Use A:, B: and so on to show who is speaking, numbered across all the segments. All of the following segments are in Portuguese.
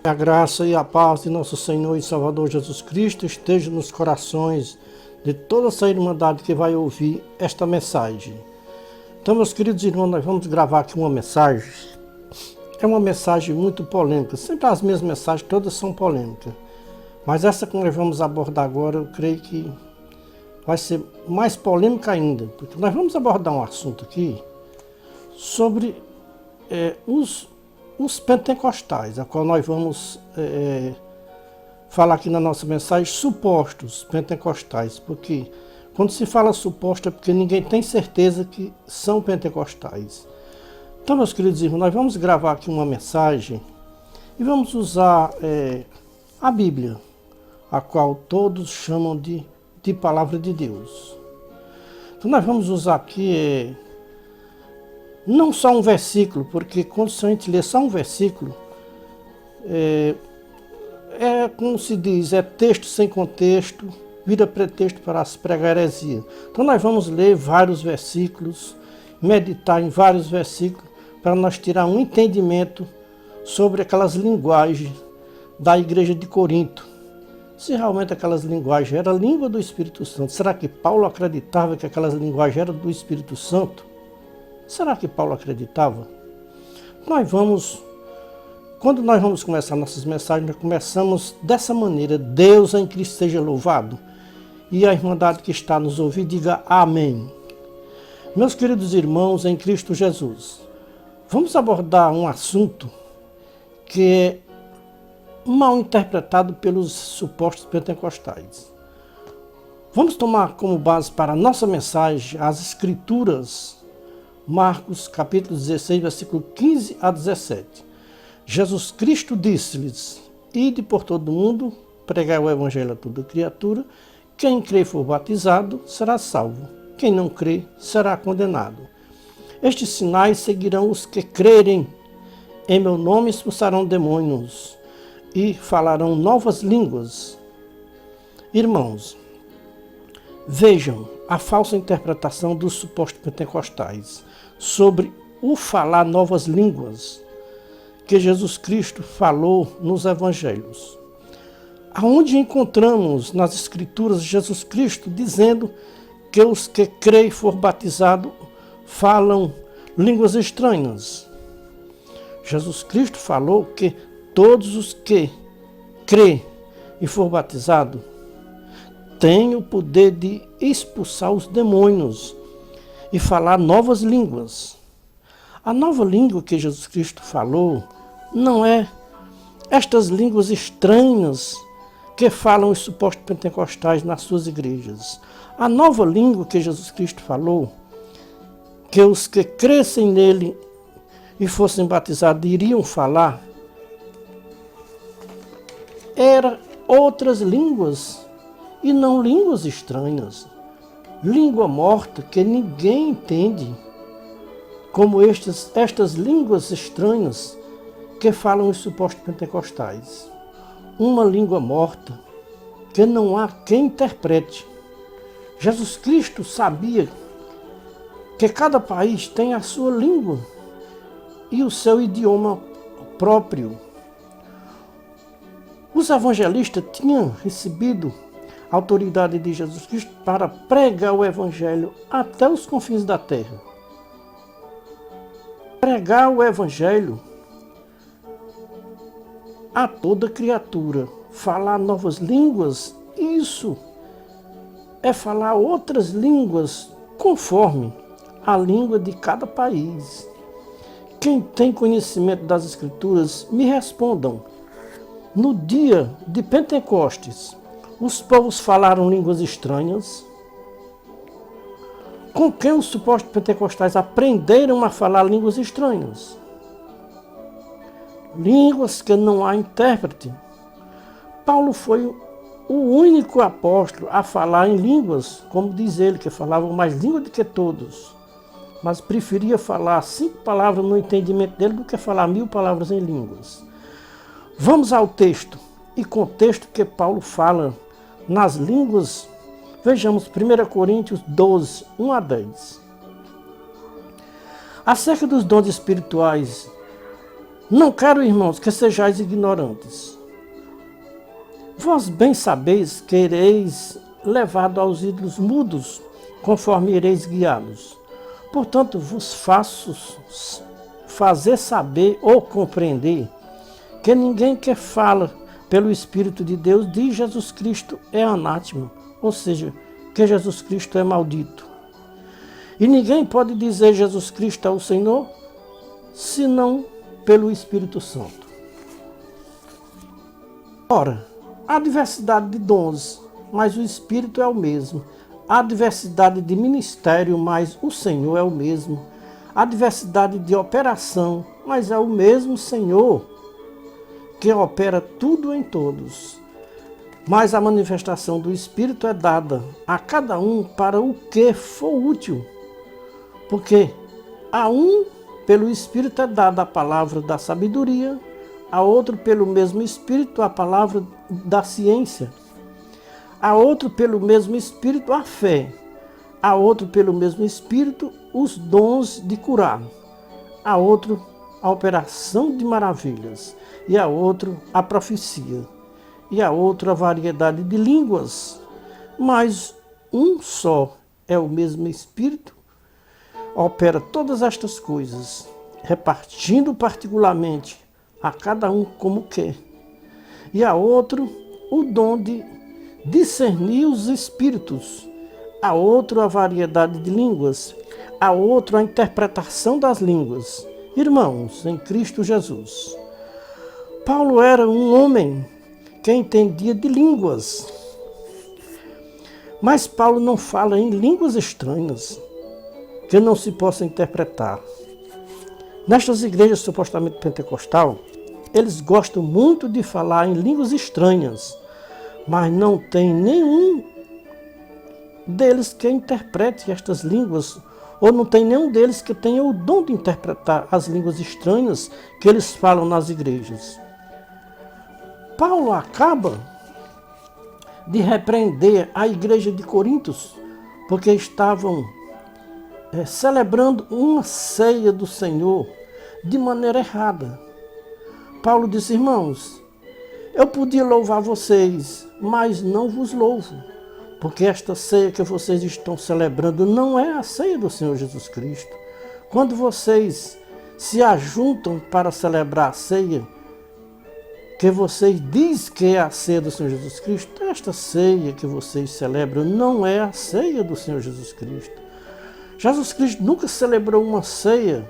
A: A graça e a paz de nosso Senhor e Salvador Jesus Cristo esteja nos corações de toda essa irmandade que vai ouvir esta mensagem. Então, meus queridos irmãos, nós vamos gravar aqui uma mensagem. É uma mensagem muito polêmica. Sempre as minhas mensagens todas são polêmicas. Mas essa que nós vamos abordar agora, eu creio que vai ser mais polêmica ainda. Porque nós vamos abordar um assunto aqui sobre os pentecostais, a qual nós vamos falar aqui na nossa mensagem, supostos pentecostais, porque quando se fala suposto é porque ninguém tem certeza que são pentecostais. Então, meus queridos irmãos, nós vamos gravar aqui uma mensagem e vamos usar a Bíblia, a qual todos chamam de Palavra de Deus. Então nós vamos usar aqui não só um versículo, porque quando a gente lê só um versículo, como se diz, é texto sem contexto, vira pretexto para se pregar heresia. Então nós vamos ler vários versículos, meditar em vários versículos, para nós tirar um entendimento sobre aquelas linguagens da igreja de Corinto. Se realmente aquelas linguagens eram a língua do Espírito Santo, será que Paulo acreditava que aquelas linguagens eram do Espírito Santo? Será que Paulo acreditava? Quando nós vamos começar nossas mensagens, nós começamos dessa maneira: Deus em Cristo seja louvado. E a irmandade que está nos ouvindo, diga amém. Meus queridos irmãos em Cristo Jesus, vamos abordar um assunto que é mal interpretado pelos supostos pentecostais. Vamos tomar como base para a nossa mensagem as Escrituras, Marcos capítulo 16, versículo 15 a 17. Jesus Cristo disse-lhes: ide por todo o mundo, pregai o evangelho a toda criatura, quem crê e for batizado será salvo, quem não crê será condenado. Estes sinais seguirão os que crerem, em meu nome expulsarão demônios e falarão novas línguas. Irmãos, vejam a falsa interpretação dos supostos pentecostais sobre o falar novas línguas que Jesus Cristo falou nos evangelhos. Aonde encontramos nas Escrituras Jesus Cristo dizendo que os que creem e for batizado falam línguas estranhas. Jesus Cristo falou que todos os que crê e for batizado têm o poder de expulsar os demônios e falar novas línguas. A nova língua que Jesus Cristo falou não é estas línguas estranhas que falam os supostos pentecostais nas suas igrejas. A nova língua que Jesus Cristo falou, que os que crescem nele e fossem batizados iriam falar, eram outras línguas e não línguas estranhas. Língua morta que ninguém entende, como estas línguas estranhas que falam os supostos pentecostais. Uma língua morta que não há quem interprete. Jesus Cristo sabia que cada país tem a sua língua e o seu idioma próprio. Os evangelistas tinham recebido a autoridade de Jesus Cristo para pregar o evangelho até os confins da terra. Pregar o evangelho a toda criatura. Falar novas línguas, isso é falar outras línguas conforme a língua de cada país. Quem tem conhecimento das Escrituras, me respondam. No dia de Pentecostes, os povos falaram línguas estranhas? Com quem os supostos pentecostais aprenderam a falar línguas estranhas? Línguas que não há intérprete. Paulo foi o único apóstolo a falar em línguas, como diz ele, que falava mais língua do que todos, mas preferia falar 5 palavras no entendimento dele do que falar 1000 palavras em línguas. Vamos ao texto e contexto que Paulo fala nas línguas. Vejamos 1 Coríntios 12, 1 a 10. Acerca dos dons espirituais, Não quero, irmãos, que sejais ignorantes. Vós bem sabeis que ireis levado aos ídolos mudos, conforme ireis guiá-los. Portanto, vos faço fazer saber ou compreender que ninguém que fala pelo Espírito de Deus diz Jesus Cristo é anátema, ou seja, que Jesus Cristo é maldito. E ninguém pode dizer Jesus Cristo é o Senhor, senão pelo Espírito Santo. Ora, há diversidade de dons, mas o Espírito é o mesmo. Há diversidade de ministério, mas o Senhor é o mesmo. Há diversidade de operação, mas é o mesmo Senhor que opera tudo em todos. Mas a manifestação do Espírito é dada a cada um para o que for útil. Porque a um, pelo Espírito, é dada a palavra da sabedoria, a outro, pelo mesmo Espírito, a palavra da ciência, a outro, pelo mesmo Espírito, a fé, a outro, pelo mesmo Espírito, os dons de curar, a outro, a operação de maravilhas, e a outro, a profecia, e a outro, a variedade de línguas. Mas um só é o mesmo Espírito, opera todas estas coisas, repartindo particularmente a cada um como quer. E a outro, o dom de discernir os espíritos, a outro, a variedade de línguas, a outro, a interpretação das línguas. Irmãos, em Cristo Jesus, Paulo era um homem que entendia de línguas, mas Paulo não fala em línguas estranhas que não se possa interpretar. Nestas igrejas supostamente pentecostal, eles gostam muito de falar em línguas estranhas, mas não tem nenhum deles que interprete estas línguas, ou não tem nenhum deles que tenha o dom de interpretar as línguas estranhas que eles falam nas igrejas. Paulo acaba de repreender a igreja de Corintos, porque estavam celebrando uma ceia do Senhor de maneira errada. Paulo disse: irmãos, eu podia louvar vocês, mas não vos louvo, porque esta ceia que vocês estão celebrando não é a ceia do Senhor Jesus Cristo. Quando vocês se ajuntam para celebrar a ceia, que vocês dizem que é a ceia do Senhor Jesus Cristo, esta ceia que vocês celebram não é a ceia do Senhor Jesus Cristo. Jesus Cristo nunca celebrou uma ceia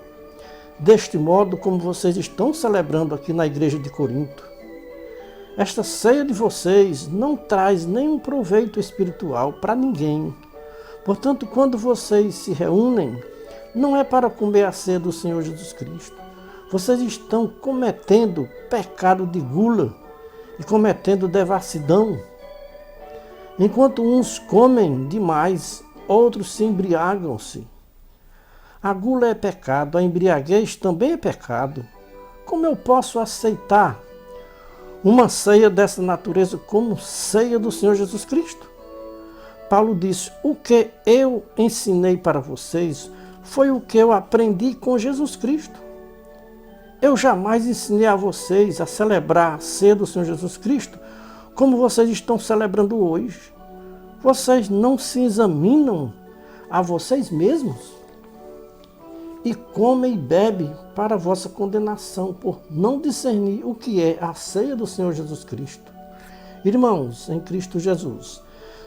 A: deste modo como vocês estão celebrando aqui na igreja de Corinto. Esta ceia de vocês não traz nenhum proveito espiritual para ninguém. Portanto, quando vocês se reúnem, não é para comer a ceia do Senhor Jesus Cristo. Vocês estão cometendo pecado de gula e cometendo devassidão. Enquanto uns comem demais, outros se embriagam-se. A gula é pecado, a embriaguez também é pecado. Como eu posso aceitar uma ceia dessa natureza como ceia do Senhor Jesus Cristo? Paulo disse: o que eu ensinei para vocês foi o que eu aprendi com Jesus Cristo. Eu jamais ensinei a vocês a celebrar a ceia do Senhor Jesus Cristo como vocês estão celebrando hoje. Vocês não se examinam a vocês mesmos e comem e bebem para a vossa condenação, por não discernir o que é a ceia do Senhor Jesus Cristo. Irmãos, em Cristo Jesus,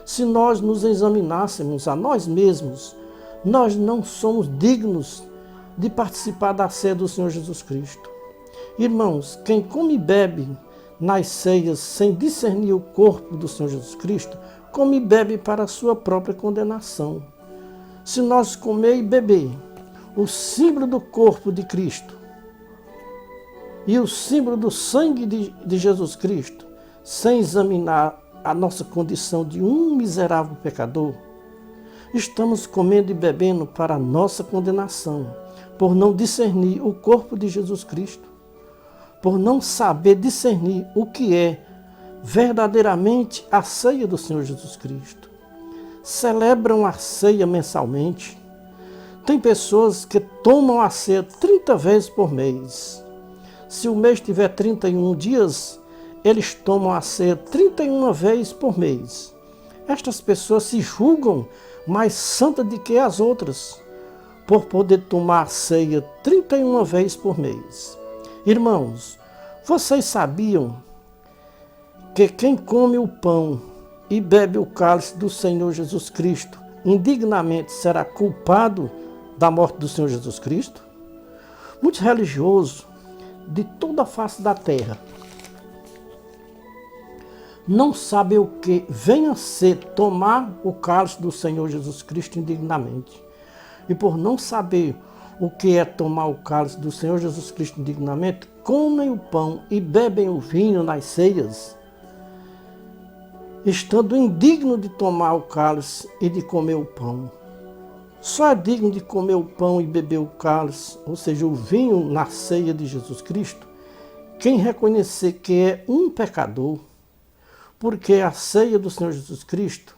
A: se nós nos examinássemos a nós mesmos, nós não somos dignos de participar da ceia do Senhor Jesus Cristo. Irmãos, quem come e bebe nas ceias sem discernir o corpo do Senhor Jesus Cristo, come e bebe para a sua própria condenação. Se nós comer e beber o símbolo do corpo de Cristo e o símbolo do sangue de Jesus Cristo, sem examinar a nossa condição de um miserável pecador, estamos comendo e bebendo para a nossa condenação, por não discernir o corpo de Jesus Cristo, por não saber discernir o que é verdadeiramente a ceia do Senhor Jesus Cristo. Celebram a ceia mensalmente. Tem pessoas que tomam a ceia 30 vezes por mês. se o mês tiver 31 dias, eles tomam a ceia 31 vezes por mês. Estas pessoas se julgam mais santas do que as outras, por poder tomar a ceia 31 vezes por mês. Irmãos, vocês sabiam que quem come o pão e bebe o cálice do Senhor Jesus Cristo indignamente será culpado da morte do Senhor Jesus Cristo? Muitos religiosos de toda a face da terra não sabem o que vem a ser tomar o cálice do Senhor Jesus Cristo indignamente. E por não saber o que é tomar o cálice do Senhor Jesus Cristo indignamente, comem o pão e bebem o vinho nas ceias, estando indigno de tomar o cálice e de comer o pão. Só é digno de comer o pão e beber o cálice, ou seja, o vinho na ceia de Jesus Cristo, quem reconhecer que é um pecador, porque a ceia do Senhor Jesus Cristo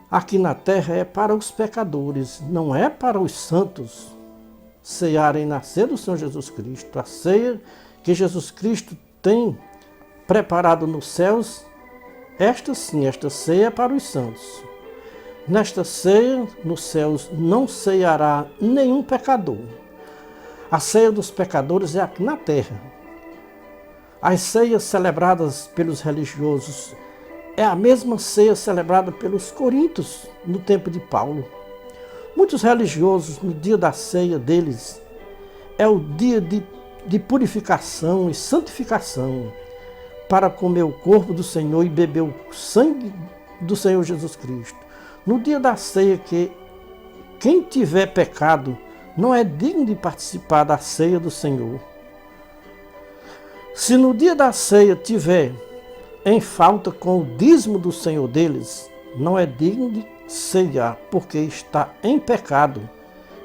A: aqui na terra é para os pecadores, não é para os santos cearem na ceia do Senhor Jesus Cristo. A ceia que Jesus Cristo tem preparado nos céus, esta sim, esta ceia é para os santos. Nesta ceia, nos céus, não ceará nenhum pecador. A ceia dos pecadores é aqui na terra. As ceias celebradas pelos religiosos é a mesma ceia celebrada pelos coríntios no tempo de Paulo. Muitos religiosos, no dia da ceia deles, é o dia de purificação e santificação para comer o corpo do Senhor e beber o sangue do Senhor Jesus Cristo. No dia da ceia, que quem tiver pecado não é digno de participar da ceia do Senhor. Se no dia da ceia tiver em falta com o dízimo do Senhor deles, não é digno de ceiar, porque está em pecado.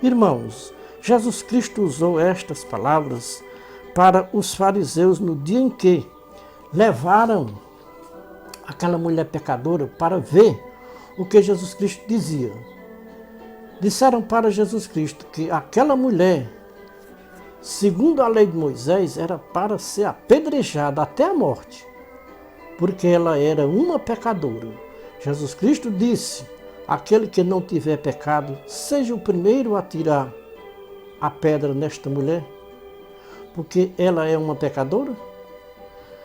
A: Irmãos, Jesus Cristo usou estas palavras para os fariseus no dia em que levaram aquela mulher pecadora para ver o que Jesus Cristo dizia. Disseram para Jesus Cristo que aquela mulher, segundo a lei de Moisés, era para ser apedrejada até a morte, porque ela era uma pecadora. Jesus Cristo disse: aquele que não tiver pecado, seja o primeiro a tirar a pedra nesta mulher, porque ela é uma pecadora.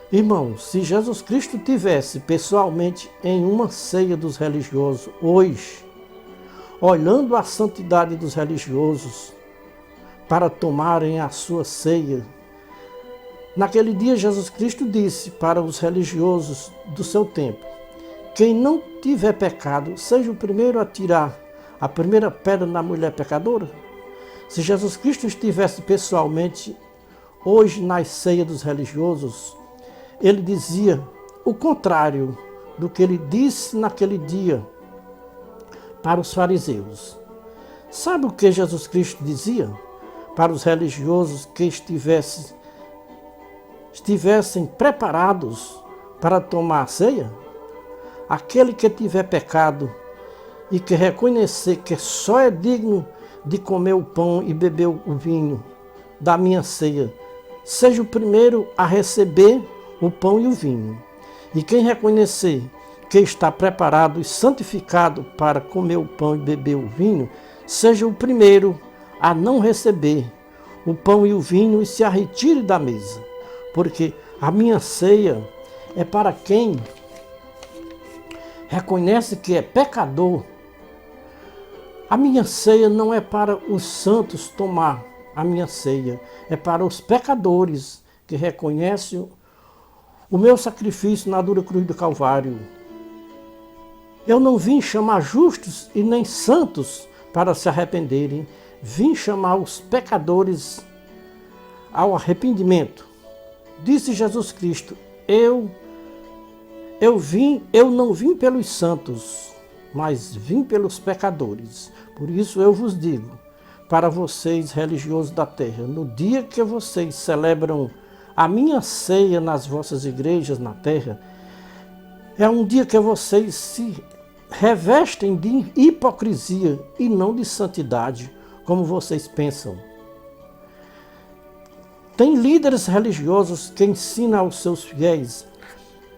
A: Irmãos, se Jesus Cristo tivesse pessoalmente em uma ceia dos religiosos hoje, olhando a santidade dos religiosos para tomarem a sua ceia, naquele dia Jesus Cristo disse para os religiosos do seu tempo: quem não tiver pecado, seja o primeiro a tirar a primeira pedra na mulher pecadora. Se Jesus Cristo estivesse pessoalmente hoje na ceia dos religiosos, ele dizia o contrário do que ele disse naquele dia para os fariseus. Sabe o que Jesus Cristo dizia para os religiosos que estivessem preparados para tomar a ceia? Aquele que tiver pecado e que reconhecer que só é digno de comer o pão e beber o vinho da minha ceia, seja o primeiro a receber o pão e o vinho. E quem reconhecer que está preparado e santificado para comer o pão e beber o vinho, seja o primeiro a não receber o pão e o vinho e se retire da mesa. Porque a minha ceia é para quem reconhece que é pecador. A minha ceia não é para os santos tomar, a minha ceia é para os pecadores que reconhecem o meu sacrifício na dura cruz do Calvário. Eu não vim chamar justos e nem santos para se arrependerem, vim chamar os pecadores ao arrependimento. Disse Jesus Cristo: eu não vim pelos santos, mas vim pelos pecadores. Por isso eu vos digo, para vocês religiosos da terra, no dia que vocês celebram a minha ceia nas vossas igrejas na terra, é um dia que vocês se revestem de hipocrisia e não de santidade, como vocês pensam. Tem líderes religiosos que ensinam aos seus fiéis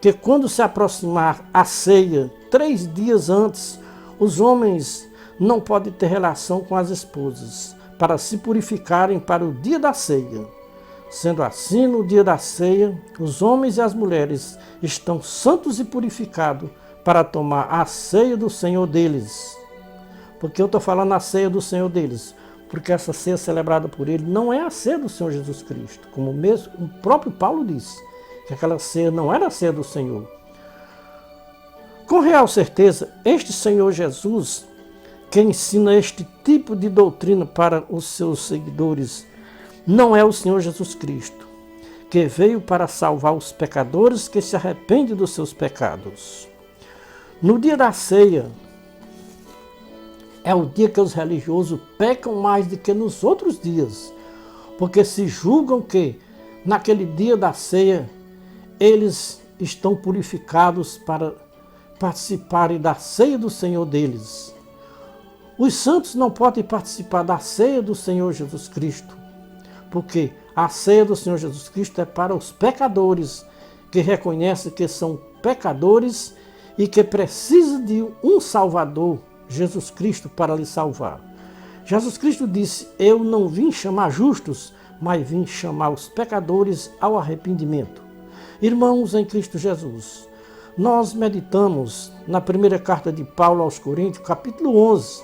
A: que quando se aproximar a ceia, 3 dias antes, os homens não podem ter relação com as esposas, para se purificarem para o dia da ceia. Sendo assim, no dia da ceia, os homens e as mulheres estão santos e purificados para tomar a ceia do Senhor deles. Porque eu estou falando a ceia do Senhor deles, porque essa ceia celebrada por ele não é a ceia do Senhor Jesus Cristo, como mesmo o próprio Paulo disse, que aquela ceia não era a ceia do Senhor. Com real certeza, este Senhor Jesus, que ensina este tipo de doutrina para os seus seguidores, não é o Senhor Jesus Cristo, que veio para salvar os pecadores que se arrependem dos seus pecados. No dia da ceia, é o dia que os religiosos pecam mais do que nos outros dias, porque se julgam que, naquele dia da ceia, eles estão purificados para participarem da ceia do Senhor deles. Os santos não podem participar da ceia do Senhor Jesus Cristo, porque a ceia do Senhor Jesus Cristo é para os pecadores, que reconhecem que são pecadores e que precisam de um Salvador, Jesus Cristo, para lhe salvar. Jesus Cristo disse: eu não vim chamar justos, mas vim chamar os pecadores ao arrependimento. Irmãos em Cristo Jesus, nós meditamos na primeira carta de Paulo aos Coríntios, capítulo 11,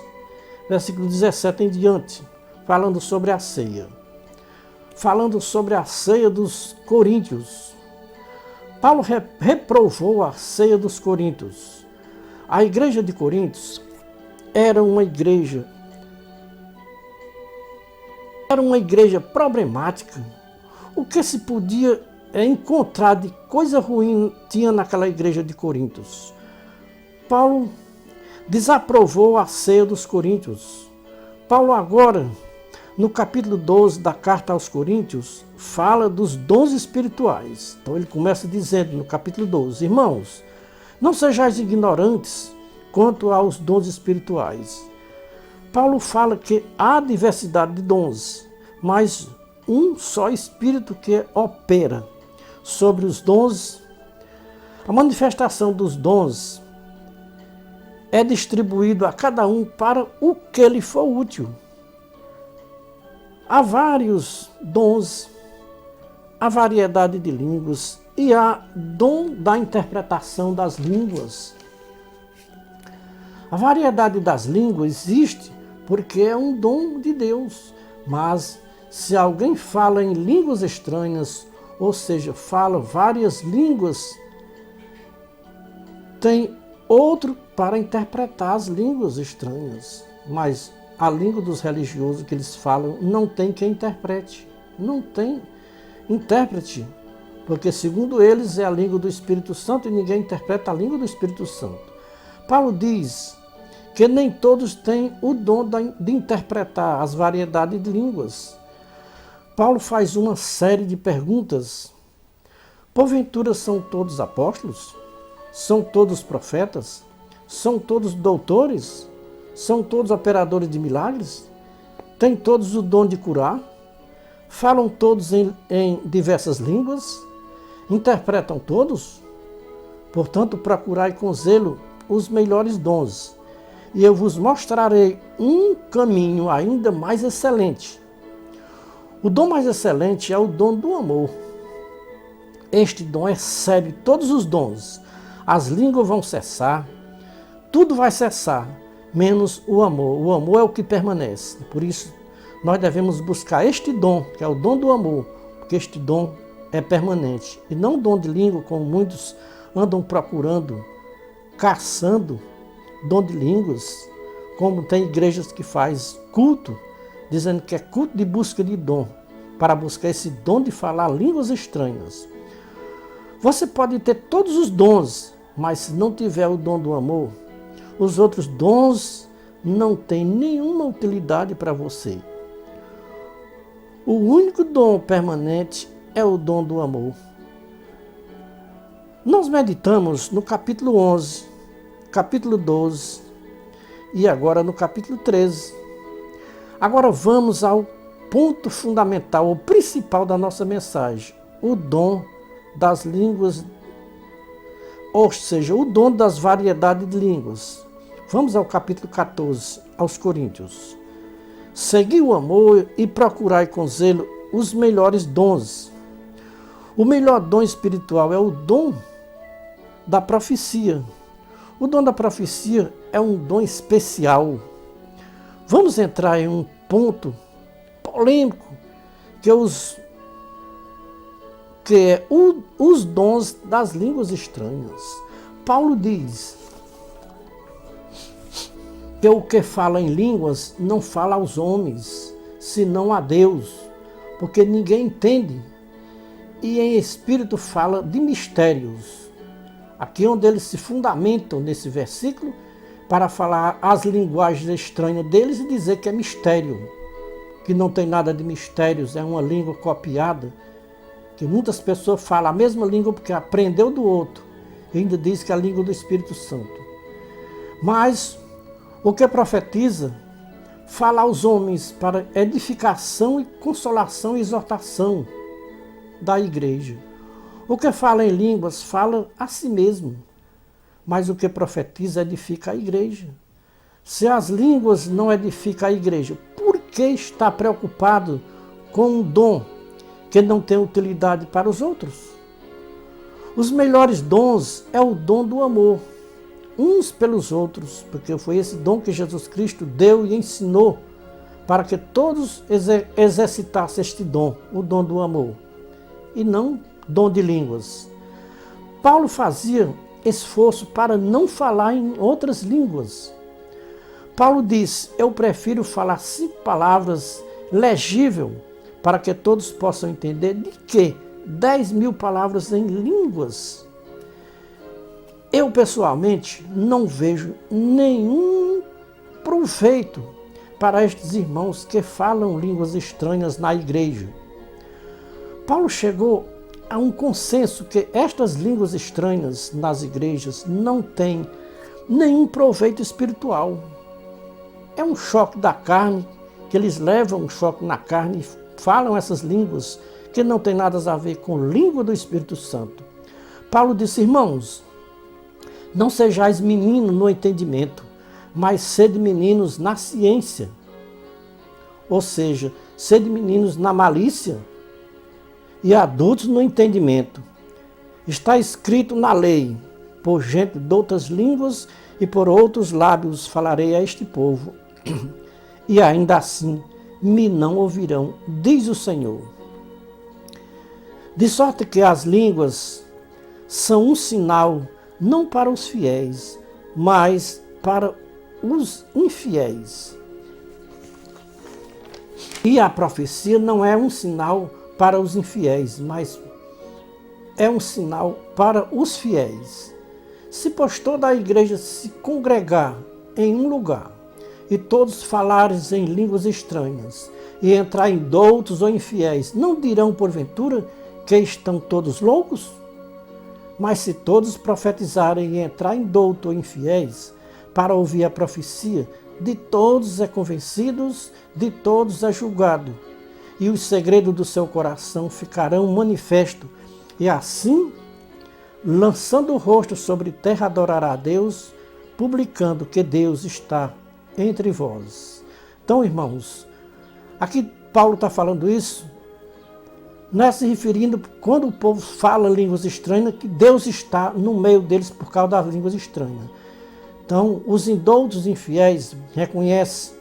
A: versículo 17 em diante, falando sobre a ceia. Falando sobre a ceia dos coríntios. Paulo reprovou a ceia dos coríntios. A igreja de Coríntios era uma igreja problemática. O que se podia encontrar de coisa ruim tinha naquela igreja de Coríntios. Paulo desaprovou a ceia dos coríntios. Paulo agora, no capítulo 12 da carta aos Coríntios, fala dos dons espirituais. Então ele começa dizendo no capítulo 12, irmãos, não sejais ignorantes quanto aos dons espirituais. Paulo fala que há diversidade de dons, mas um só Espírito que opera sobre os dons. A manifestação dos dons é distribuído a cada um para o que lhe for útil. Há vários dons, há variedade de línguas e há dom da interpretação das línguas. A variedade das línguas existe porque é um dom de Deus, mas se alguém fala em línguas estranhas, ou seja, fala várias línguas, tem outro para interpretar as línguas estranhas, mas a língua dos religiosos que eles falam não tem quem interprete, não tem intérprete, porque segundo eles é a língua do Espírito Santo e ninguém interpreta a língua do Espírito Santo. Paulo diz que nem todos têm o dom de interpretar as variedades de línguas. Paulo faz uma série de perguntas. Porventura são todos apóstolos? São todos profetas? São todos doutores? São todos operadores de milagres? Têm todos o dom de curar? Falam todos em diversas línguas? Interpretam todos? Portanto, procurai com zelo os melhores dons, e eu vos mostrarei um caminho ainda mais excelente. O dom mais excelente é o dom do amor. Este dom excede todos os dons. As línguas vão cessar, tudo vai cessar, menos o amor. O amor é o que permanece. Por isso, nós devemos buscar este dom, que é o dom do amor, porque este dom é permanente. E não o dom de língua, como muitos andam procurando, caçando dom de línguas, como tem igrejas que faz culto, dizendo que é culto de busca de dom, para buscar esse dom de falar línguas estranhas. Você pode ter todos os dons, mas se não tiver o dom do amor, os outros dons não têm nenhuma utilidade para você. O único dom permanente é o dom do amor. Nós meditamos no capítulo 11, capítulo 12 e agora no capítulo 13. Agora vamos ao ponto fundamental, o principal da nossa mensagem, o dom das línguas, ou seja, o dom das variedades de línguas. Vamos ao capítulo 14, aos Coríntios. Segui o amor e procurai com zelo os melhores dons. O melhor dom espiritual é o dom da profecia. O dom da profecia é um dom especial. Vamos entrar em um ponto polêmico, que é os dons das línguas estranhas. Paulo diz que o que fala em línguas não fala aos homens, senão a Deus, porque ninguém entende, e em espírito fala de mistérios. Aqui onde eles se fundamentam nesse versículo para falar as linguagens estranhas deles e dizer que é mistério, que não tem nada de mistérios, é uma língua copiada, que muitas pessoas falam a mesma língua porque aprendeu do outro, e ainda diz que é a língua do Espírito Santo. Mas o que profetiza fala aos homens para edificação e consolação e exortação da igreja. O que fala em línguas fala a si mesmo, mas o que profetiza edifica a igreja. Se as línguas não edificam a igreja, por que está preocupado com um dom que não tem utilidade para os outros? Os melhores dons é o dom do amor, uns pelos outros, porque foi esse dom que Jesus Cristo deu e ensinou para que todos exercitassem este dom, o dom do amor, e não dom de línguas. Paulo fazia esforço para não falar em outras línguas. Paulo diz: eu prefiro falar 5 palavras legível para que todos possam entender, de que 10.000 palavras em línguas. Eu, pessoalmente, não vejo nenhum proveito para estes irmãos que falam línguas estranhas na igreja. Paulo chegou a um consenso que estas línguas estranhas nas igrejas não têm nenhum proveito espiritual. É um choque da carne, que eles levam um choque na carne e falam essas línguas que não tem nada a ver com a língua do Espírito Santo. Paulo disse: irmãos, não sejais meninos no entendimento, mas sede meninos na ciência. Ou seja, sede meninos na malícia e adultos no entendimento. Está escrito na lei: por gente de outras línguas e por outros lábios falarei a este povo, e ainda assim me não ouvirão, diz o Senhor. De sorte que as línguas são um sinal não para os fiéis, mas para os infiéis. E a profecia não é um sinal para os infiéis, mas é um sinal para os fiéis. Se pois toda a igreja se congregar em um lugar, e todos falares em línguas estranhas, e entrar em doutos ou infiéis, não dirão porventura que estão todos loucos? Mas se todos profetizarem e entrar em douto ou infiéis, para ouvir a profecia, de todos é convencidos, de todos é julgado, e os segredos do seu coração ficarão manifestos, e assim, lançando o rosto sobre terra, adorará a Deus, publicando que Deus está entre vós. Então, irmãos, aqui Paulo está falando isso, não é se referindo quando o povo fala línguas estranhas, que Deus está no meio deles por causa das línguas estranhas. Então, os indoutos infiéis reconhecem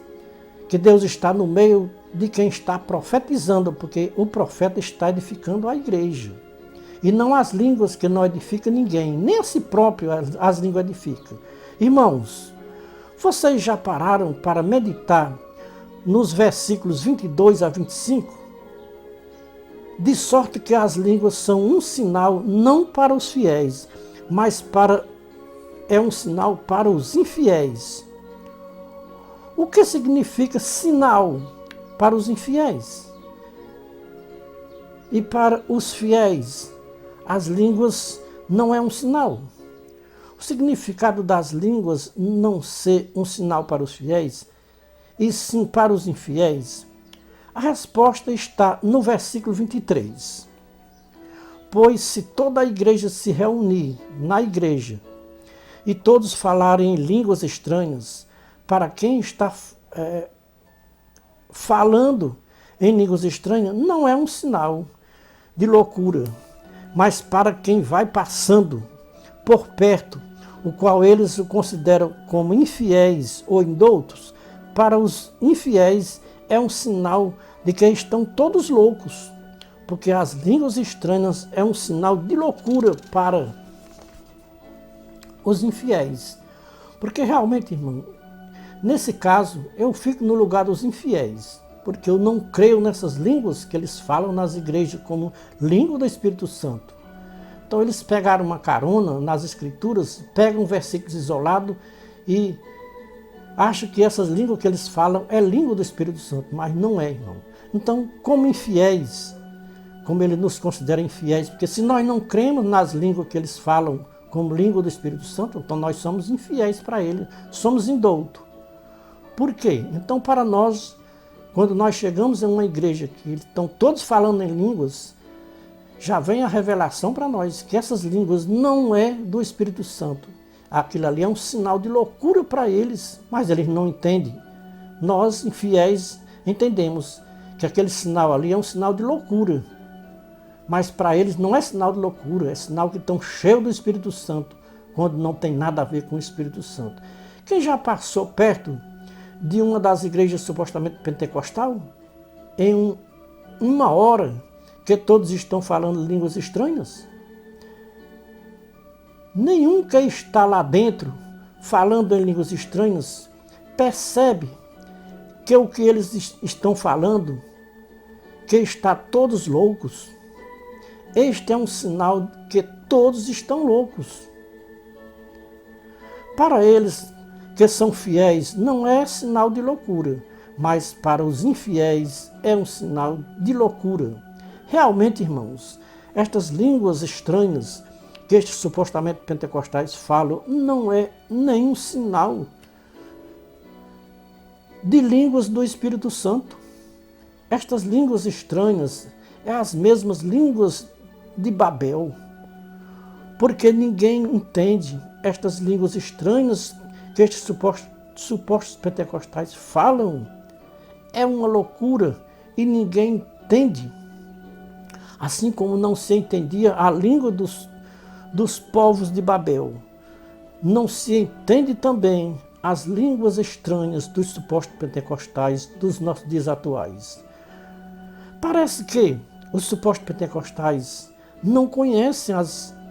A: que Deus está no meio de quem está profetizando, porque o profeta está edificando a igreja. E não as línguas que não edificam ninguém, nem a si próprio as línguas edificam. Irmãos, vocês já pararam para meditar nos versículos 22 a 25? De sorte que as línguas são um sinal não para os fiéis, mas é um sinal para os infiéis. O que significa sinal para os infiéis? E para os fiéis, as línguas não é um sinal. O significado das línguas não ser um sinal para os fiéis, e sim para os infiéis. A resposta está no versículo 23. Pois se toda a igreja se reunir na igreja e todos falarem em línguas estranhas, para quem está falando em línguas estranhas não é um sinal de loucura, mas para quem vai passando por perto, o qual eles o consideram como infiéis ou indoutos, para os infiéis é um sinal de que estão todos loucos, porque as línguas estranhas é um sinal de loucura para os infiéis. Porque realmente, irmão, nesse caso, eu fico no lugar dos infiéis, porque eu não creio nessas línguas que eles falam nas igrejas como língua do Espírito Santo. Então eles pegaram uma carona nas escrituras, pegam versículos isolados e acham que essas línguas que eles falam é língua do Espírito Santo, mas não é, irmão. Então, como infiéis, como ele nos considera infiéis, porque se nós não cremos nas línguas que eles falam como língua do Espírito Santo, então nós somos infiéis para ele, somos indoutos. Por quê? Então, para nós, quando nós chegamos em uma igreja que estão todos falando em línguas, já vem a revelação para nós que essas línguas não é do Espírito Santo. Aquilo ali é um sinal de loucura para eles, mas eles não entendem. Nós, infiéis, entendemos que aquele sinal ali é um sinal de loucura. Mas para eles não é sinal de loucura, é sinal que estão cheios do Espírito Santo, quando não tem nada a ver com o Espírito Santo. Quem já passou perto de uma das igrejas supostamente pentecostal, em uma hora que todos estão falando línguas estranhas? Nenhum que está lá dentro falando em línguas estranhas percebe que o que eles estão falando, que está todos loucos. Este é um sinal que todos estão loucos. Para eles que são fiéis, não é sinal de loucura, mas para os infiéis é um sinal de loucura. Realmente, irmãos, estas línguas estranhas que estes supostamente pentecostais falam não é nenhum sinal de línguas do Espírito Santo. Estas línguas estranhas é as mesmas línguas de Babel, porque ninguém entende estas línguas estranhas que estes supostos pentecostais falam. É uma loucura e ninguém entende. Assim como não se entendia a língua dos povos de Babel, não se entende também as línguas estranhas dos supostos pentecostais dos nossos dias atuais. Parece que os supostos pentecostais não conhecem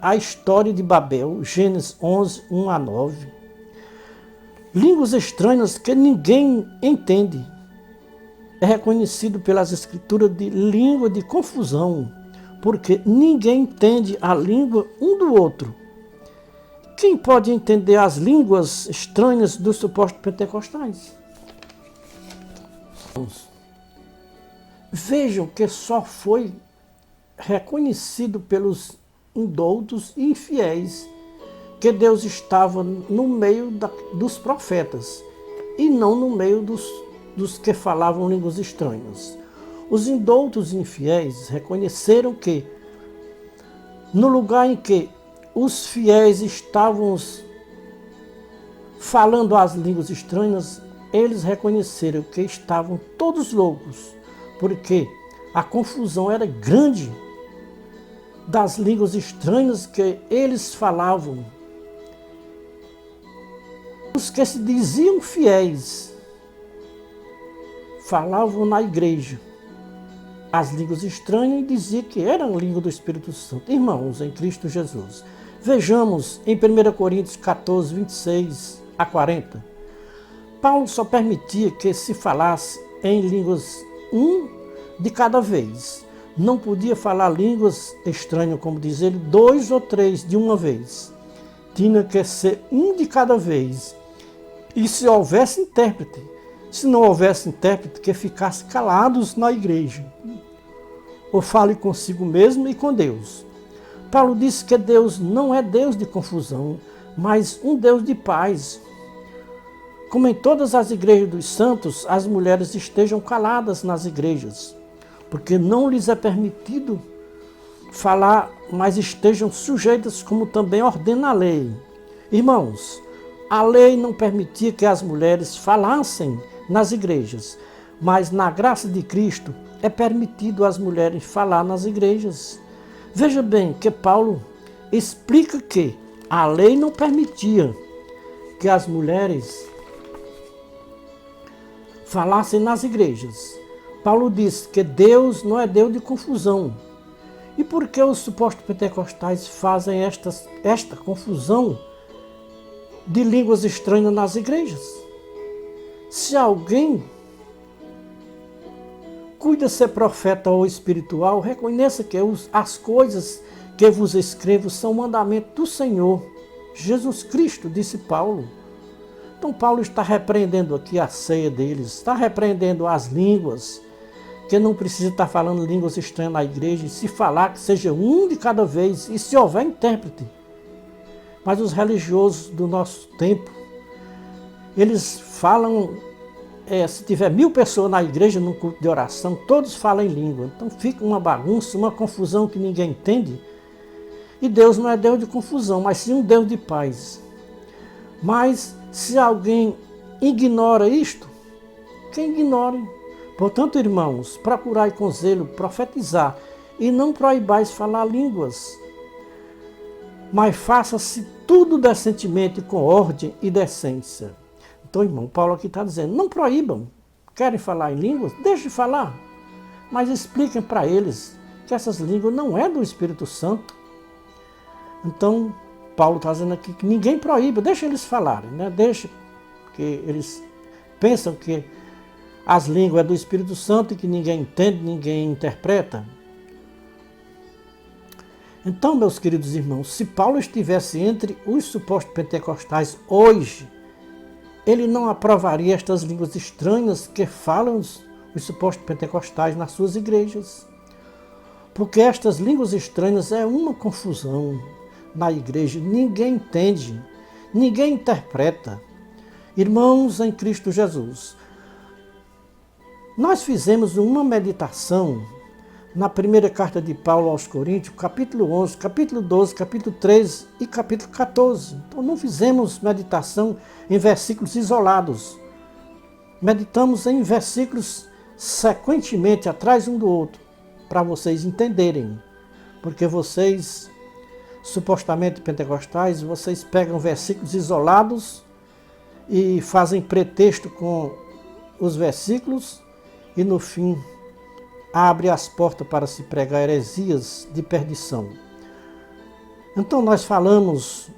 A: a história de Babel, Gênesis 11, 1 a 9. Línguas estranhas que ninguém entende. É reconhecido pelas escrituras de língua de confusão, porque ninguém entende a língua um do outro. Quem pode entender as línguas estranhas dos supostos pentecostais? Vejam que só foi reconhecido pelos indoutos e infiéis que Deus estava no meio dos profetas e não no meio dos que falavam línguas estranhas. Os indoutos e infiéis reconheceram que, no lugar em que os fiéis estavam falando as línguas estranhas, eles reconheceram que estavam todos loucos, porque a confusão era grande das línguas estranhas que eles falavam. Os que se diziam fiéis falavam na igreja as línguas estranhas e diziam que eram língua do Espírito Santo. Irmãos, em Cristo Jesus. Vejamos em 1 Coríntios 14, 26 a 40. Paulo só permitia que se falasse em línguas de cada vez. Não podia falar línguas estranhas, como diz ele, 2 ou 3 de uma vez. Tinha que ser um de cada vez. E se houvesse intérprete, se não houvesse intérprete, que ficasse calados na igreja. Ou fale consigo mesmo e com Deus. Paulo disse que Deus não é Deus de confusão, mas um Deus de paz. como em todas as igrejas dos santos, as mulheres estejam caladas nas igrejas, porque não lhes é permitido falar, mas estejam sujeitas, como também ordena a lei. Irmãos, a lei não permitia que as mulheres falassem nas igrejas, mas na graça de Cristo é permitido às mulheres falar nas igrejas. Veja bem que Paulo explica que a lei não permitia que as mulheres falassem nas igrejas. Paulo diz que Deus não é Deus de confusão. E por que os supostos pentecostais fazem esta confusão de línguas estranhas nas igrejas? Se alguém cuida ser profeta ou espiritual, reconheça que as coisas que vos escrevo são mandamentos do Senhor Jesus Cristo, disse Paulo. Então Paulo está repreendendo aqui a ceia deles, está repreendendo as línguas, que não precisa estar falando línguas estranhas na igreja, e se falar que seja um de cada vez, e se houver intérprete. Mas os religiosos do nosso tempo, eles falam, se tiver 1000 pessoas na igreja, num culto de oração, todos falam em língua. Então fica uma bagunça, uma confusão que ninguém entende. E Deus não é Deus de confusão, mas sim um Deus de paz. Mas se alguém ignora isto, que ignore. Portanto, irmãos, procurai com zelo profetizar, e não proibais falar línguas, mas faça-se tudo decentemente, com ordem e decência. Então, irmão, Paulo aqui está dizendo, não proíbam. Querem falar em línguas? Deixem de falar. Mas expliquem para eles que essas línguas não é do Espírito Santo. Então, Paulo está dizendo aqui que ninguém proíbe, deixa eles falarem, né? Deixa, porque eles pensam que as línguas é do Espírito Santo e que ninguém entende, ninguém interpreta. Então, meus queridos irmãos, se Paulo estivesse entre os supostos pentecostais hoje, ele não aprovaria estas línguas estranhas que falam os supostos pentecostais nas suas igrejas. Porque estas línguas estranhas é uma confusão na igreja, ninguém entende, ninguém interpreta. Irmãos em Cristo Jesus, nós fizemos uma meditação na primeira carta de Paulo aos Coríntios, capítulo 11, capítulo 12, capítulo 13 e capítulo 14. Então não fizemos meditação em versículos isolados. Meditamos em versículos sequentemente, atrás um do outro, para vocês entenderem. Porque vocês, supostamente pentecostais, vocês pegam versículos isolados e fazem pretexto com os versículos e no fim abre as portas para se pregar heresias de perdição. Então nós falamos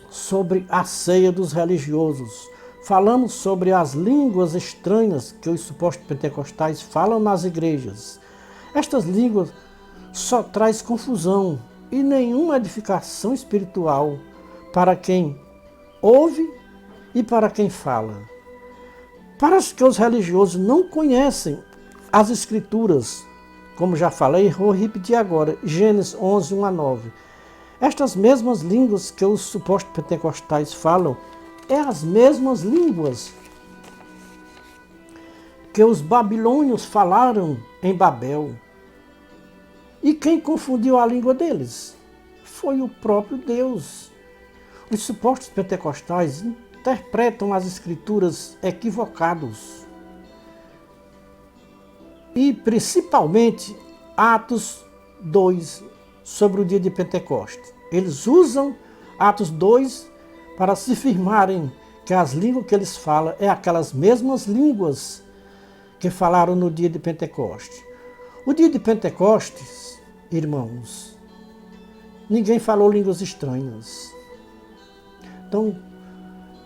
A: sobre a ceia dos religiosos, falamos sobre as línguas estranhas que os supostos pentecostais falam nas igrejas. Estas línguas só traz confusão e nenhuma edificação espiritual para quem ouve e para quem fala. Parece que os religiosos não conhecem as Escrituras, como já falei, vou repetir agora, Gênesis 11, 1 a 9. Estas mesmas línguas que os supostos pentecostais falam, é as mesmas línguas que os babilônios falaram em Babel. E quem confundiu a língua deles? Foi o próprio Deus. Os supostos pentecostais interpretam as Escrituras equivocados. E principalmente Atos 2, sobre o dia de Pentecostes. Eles usam Atos 2 para se firmarem que as línguas que eles falam é aquelas mesmas línguas que falaram no dia de Pentecostes. O dia de Pentecostes, irmãos, ninguém falou línguas estranhas. Então,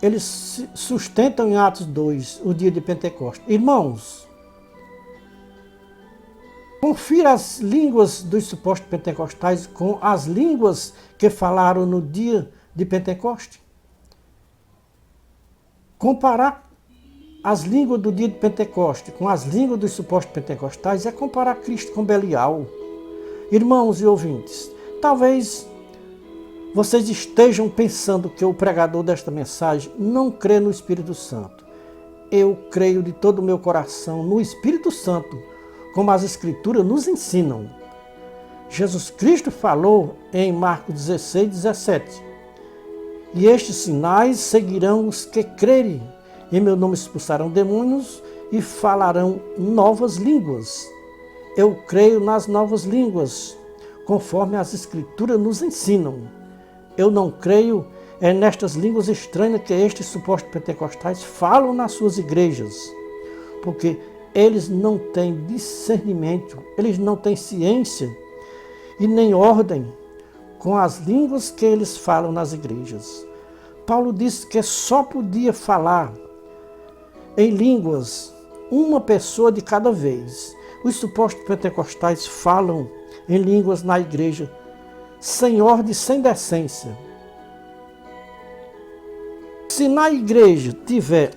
A: eles sustentam em Atos 2 o dia de Pentecostes. Irmãos, confira as línguas dos supostos pentecostais com as línguas que falaram no dia de Pentecoste. Comparar as línguas do dia de Pentecoste com as línguas dos supostos pentecostais é comparar Cristo com Belial. Irmãos e ouvintes, talvez vocês estejam pensando que o pregador desta mensagem não crê no Espírito Santo. Eu creio de todo o meu coração no Espírito Santo, como as Escrituras nos ensinam. Jesus Cristo falou em Marcos 16, 17. E estes sinais seguirão os que crerem. Em meu nome expulsarão demônios e falarão novas línguas. Eu creio nas novas línguas, conforme as Escrituras nos ensinam. Eu não creio nestas línguas estranhas que estes supostos pentecostais falam nas suas igrejas, porque eles não têm discernimento, eles não têm ciência e nem ordem com as línguas que eles falam nas igrejas. Paulo disse que só podia falar em línguas uma pessoa de cada vez. Os supostos pentecostais falam em línguas na igreja, sem ordem, sem decência. Se na igreja tiver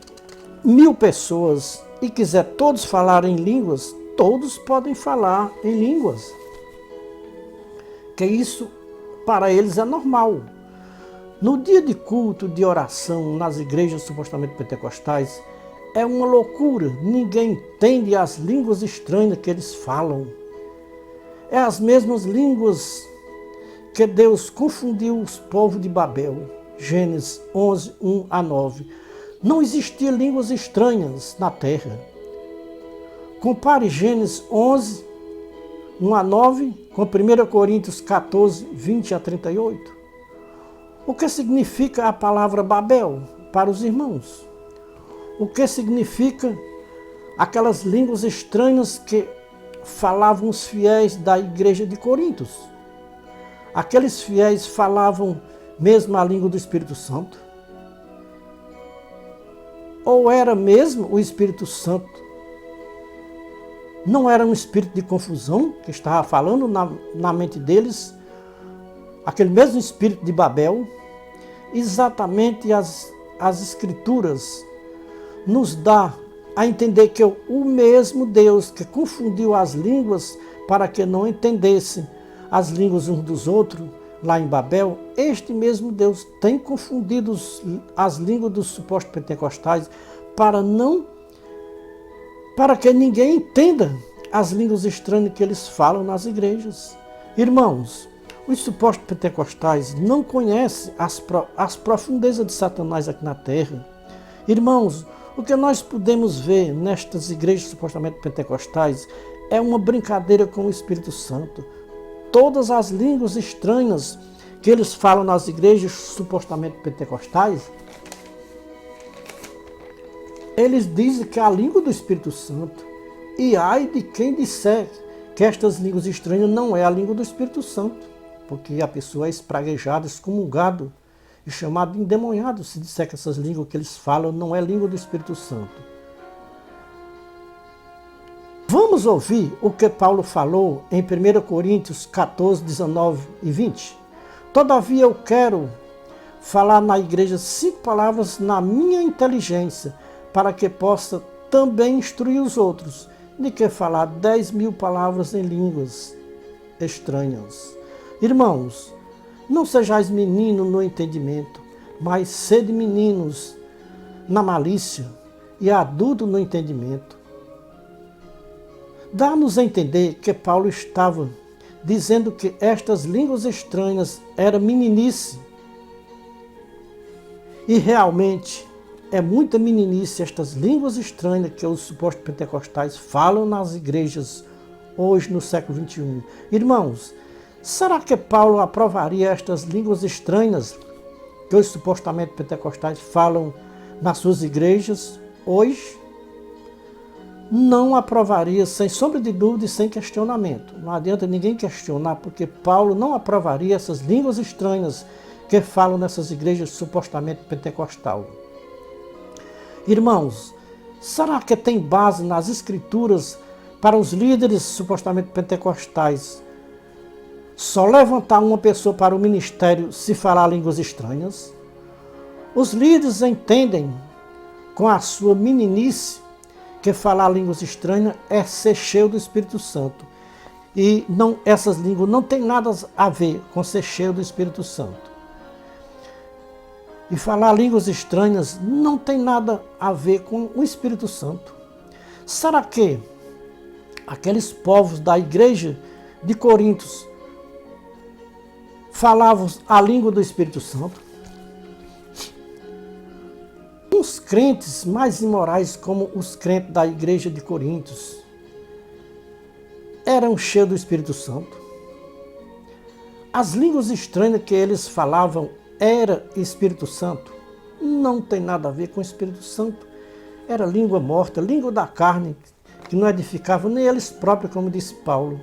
A: 1000 pessoas e quiser todos falar em línguas, todos podem falar em línguas. Que isso para eles é normal. No dia de culto, de oração, nas igrejas supostamente pentecostais, é uma loucura. Ninguém entende as línguas estranhas que eles falam. É as mesmas línguas que Deus confundiu os povos de Babel. Gênesis 11, 1 a 9. Não existiam línguas estranhas na terra. Compare Gênesis 11, 1 a 9 com 1 Coríntios 14, 20 a 38. O que significa a palavra Babel para os irmãos? O que significa aquelas línguas estranhas que falavam os fiéis da igreja de Corinto? Aqueles fiéis falavam mesmo a língua do Espírito Santo? Ou era mesmo o Espírito Santo? Não era um espírito de confusão que estava falando na mente deles? Aquele mesmo espírito de Babel? Exatamente as Escrituras nos dá a entender que o mesmo Deus que confundiu as línguas para que não entendessem as línguas uns dos outros, lá em Babel, este mesmo Deus tem confundido as línguas dos supostos pentecostais para que ninguém entenda as línguas estranhas que eles falam nas igrejas. Irmãos, os supostos pentecostais não conhecem as profundezas de Satanás aqui na terra. Irmãos, o que nós podemos ver nestas igrejas supostamente pentecostais é uma brincadeira com o Espírito Santo. Todas as línguas estranhas que eles falam nas igrejas supostamente pentecostais, eles dizem que é a língua do Espírito Santo. E ai de quem disser que estas línguas estranhas não é a língua do Espírito Santo, porque a pessoa é espraguejada, excomungado e chamado de endemoniado se disser que essas línguas que eles falam não é língua do Espírito Santo. Vamos ouvir o que Paulo falou em 1 Coríntios 14, 19 e 20. Todavia eu quero falar na igreja 5 palavras na minha inteligência, para que possa também instruir os outros, de que falar 10.000 palavras em línguas estranhas. Irmãos, não sejais meninos no entendimento, mas sede meninos na malícia e adultos no entendimento. Dá-nos a entender que Paulo estava dizendo que estas línguas estranhas eram meninice. E realmente é muita meninice estas línguas estranhas que os supostos pentecostais falam nas igrejas hoje no século XXI. Irmãos, será que Paulo aprovaria estas línguas estranhas que os supostamente pentecostais falam nas suas igrejas hoje? Não aprovaria, sem sombra de dúvida e sem questionamento. Não adianta ninguém questionar, porque Paulo não aprovaria essas línguas estranhas que falam nessas igrejas supostamente pentecostal. Irmãos, será que tem base nas Escrituras para os líderes supostamente pentecostais só levantar uma pessoa para o ministério se falar línguas estranhas? Os líderes entendem, com a sua meninice, que falar línguas estranhas é ser cheio do Espírito Santo. E essas línguas não têm nada a ver com ser cheio do Espírito Santo. e falar línguas estranhas não tem nada a ver com o Espírito Santo. Será que aqueles povos da igreja de Corintos falavam a língua do Espírito Santo? Os crentes mais imorais, como os crentes da igreja de Corintos, eram cheios do Espírito Santo. As línguas estranhas que eles falavam era Espírito Santo? Não tem nada a ver com o Espírito Santo. Era língua morta, língua da carne, que não edificava nem eles próprios, como disse Paulo.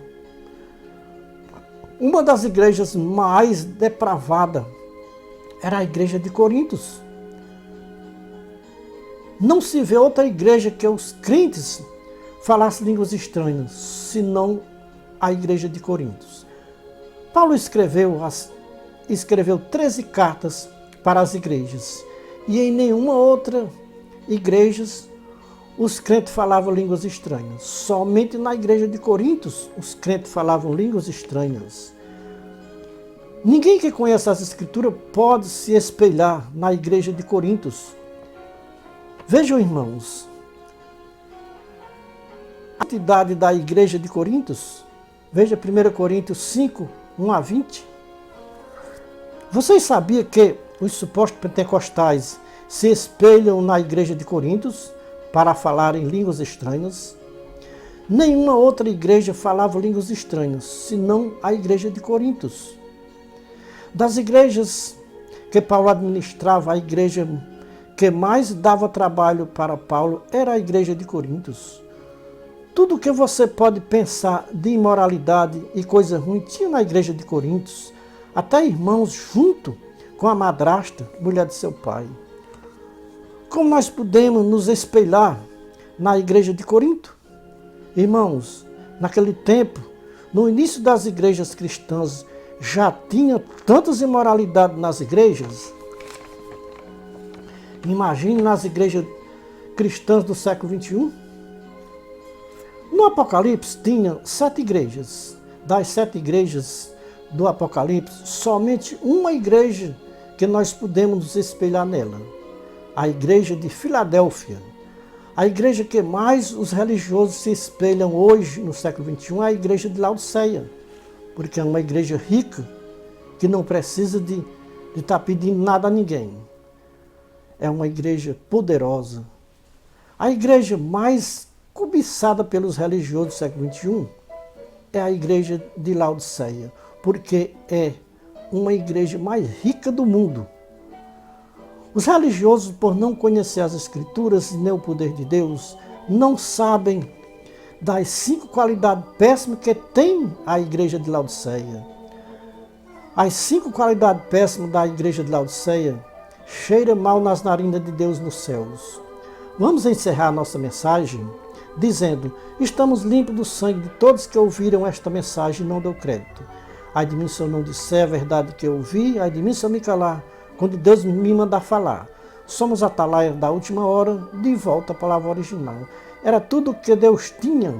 A: Uma das igrejas mais depravadas era a igreja de Corintos. Não se vê outra igreja que os crentes falassem línguas estranhas, senão a igreja de Corintos. Paulo escreveu 13 cartas para as igrejas, e em nenhuma outra igreja os crentes falavam línguas estranhas. Somente na igreja de Corintos os crentes falavam línguas estranhas. Ninguém que conhece as Escrituras pode se espelhar na igreja de Corintos. Vejam, irmãos, a quantidade da igreja de Corintos. Veja 1 Coríntios 5, 1 a 20. Vocês sabiam que os supostos pentecostais se espelham na igreja de Corintos para falar em línguas estranhas? Nenhuma outra igreja falava línguas estranhas, senão a igreja de Corintos. Das igrejas que Paulo administrava, a igreja que mais dava trabalho para Paulo era a igreja de Corintos. Tudo o que você pode pensar de imoralidade e coisa ruim tinha na igreja de Corintos. Até irmãos junto com a madrasta, mulher de seu pai. Como nós podemos nos espelhar na igreja de Corinto? Irmãos, naquele tempo, no início das igrejas cristãs, já tinha tantas imoralidades nas igrejas. Imagine nas igrejas cristãs do século XXI. No Apocalipse tinha 7 igrejas. Das 7 igrejas do Apocalipse, somente uma igreja que nós podemos nos espelhar nela. A igreja de Filadélfia. A igreja que mais os religiosos se espelham hoje, no século XXI, é a igreja de Laodiceia. Porque é uma igreja rica, que não precisa de estar pedindo nada a ninguém. É uma igreja poderosa. A igreja mais cobiçada pelos religiosos do século XXI é a igreja de Laodiceia, porque é uma igreja mais rica do mundo. Os religiosos, por não conhecer as Escrituras nem o poder de Deus, não sabem das 5 qualidades péssimas que tem a igreja de Laodiceia. As 5 qualidades péssimas da igreja de Laodiceia cheira mal nas narinas de Deus nos céus. Vamos encerrar nossa mensagem dizendo: estamos limpos do sangue de todos que ouviram esta mensagem e não deu crédito. Ai de mim se eu não disser a verdade que eu ouvi, ai de mim se eu me calar, quando Deus me mandar falar. Somos atalaia da última hora, de volta à palavra original. Era tudo o que Deus tinha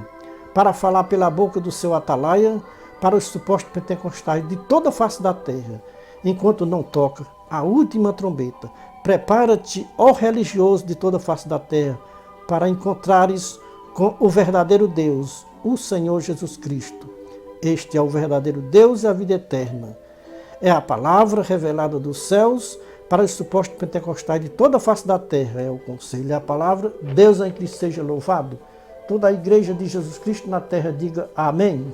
A: para falar pela boca do seu atalaia para os supostos pentecostais de toda a face da terra, enquanto não toca a última trombeta. Prepara-te, ó religioso de toda a face da terra, para encontrares com o verdadeiro Deus, o Senhor Jesus Cristo. Este é o verdadeiro Deus e a vida eterna. É a palavra revelada dos céus para os supostos pentecostais de toda a face da terra. É o conselho, é a palavra. Deus em Cristo seja louvado. Toda a igreja de Jesus Cristo na terra diga amém.